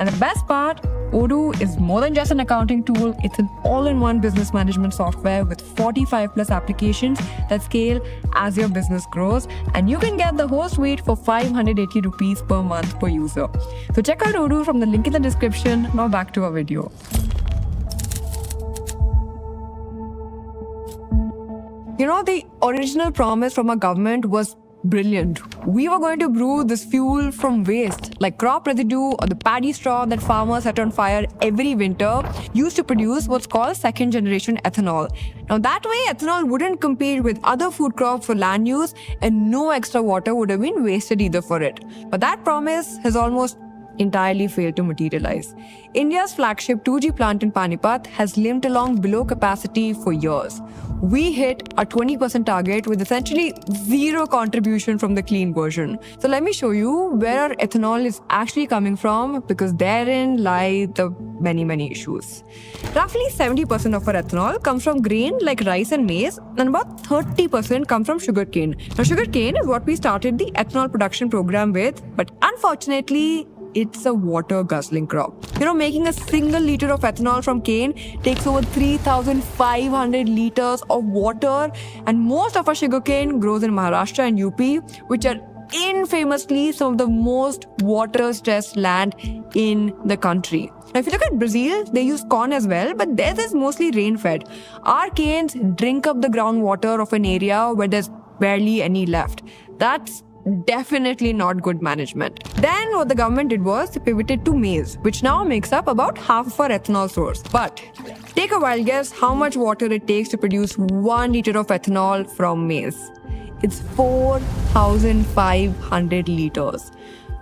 And the best part, Odoo is more than just an accounting tool. It's an all-in-one business management software with 45 plus applications that scale as your business grows. And you can get the whole suite for 580 rupees per month per user. So check out Odoo from the link in the description. Now back to our video. You know, the original promise from our government was brilliant. We were going to brew this fuel from waste, like crop residue or the paddy straw that farmers set on fire every winter, used to produce what's called second generation ethanol. Now that way, ethanol wouldn't compete with other food crops for land use, and no extra water would have been wasted either for it. But that promise has almost entirely failed to materialize. India's flagship 2G plant in Panipat has limped along below capacity for years. We hit a 20% target with essentially zero contribution from the clean version. So let me show you where our ethanol is actually coming from, because therein lie the many issues. Roughly 70% of our ethanol comes from grain like rice and maize, and about 30% comes from sugarcane. Now sugarcane is what we started the ethanol production program with, but unfortunately, it's a water-guzzling crop. You know, making a single liter of ethanol from cane takes over 3,500 liters of water, and most of our sugarcane grows in Maharashtra and UP, which are infamously some of the most water-stressed land in the country. Now, if you look at Brazil, they use corn as well, but theirs is mostly rain-fed. Our canes drink up the groundwater of an area where there's barely any left. That's definitely not good management. Then what the government did was they pivoted to maize, which now makes up about half of our ethanol source. But take a wild guess how much water it takes to produce 1 liter of ethanol from maize. It's 4,500 liters.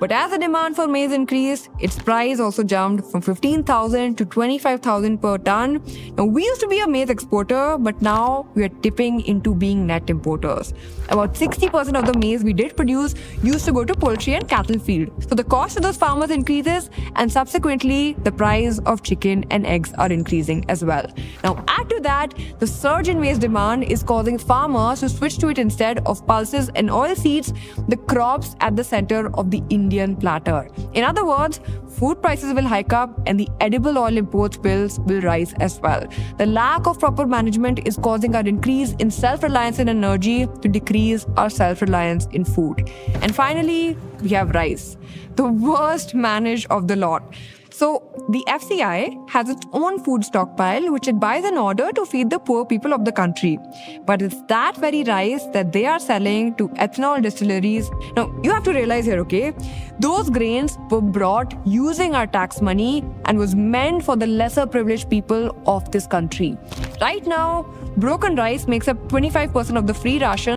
But as the demand for maize increased, its price also jumped from 15,000 to 25,000 per ton. Now, we used to be a maize exporter, but now we are tipping into being net importers. About 60% of the maize we did produce used to go to poultry and cattle feed. So the cost of those farmers increases, and subsequently, the price of chicken and eggs are increasing as well. Now, add to that, the surge in maize demand is causing farmers to switch to it instead of pulses and oil seeds, the crops at the center of the Indian platter. In other words, food prices will hike up and the edible oil imports bills will rise as well. The lack of proper management is causing our increase in self-reliance in energy to decrease our self-reliance in food. And finally, we have rice, the worst managed of the lot. So the FCI has its own food stockpile, which it buys in order to feed the poor people of the country. But it's that very rice that they are selling to ethanol distilleries. Now, you have to realize here, okay, those grains were brought using our tax money and was meant for the lesser privileged people of this country. Right now, broken rice makes up 25% of the free ration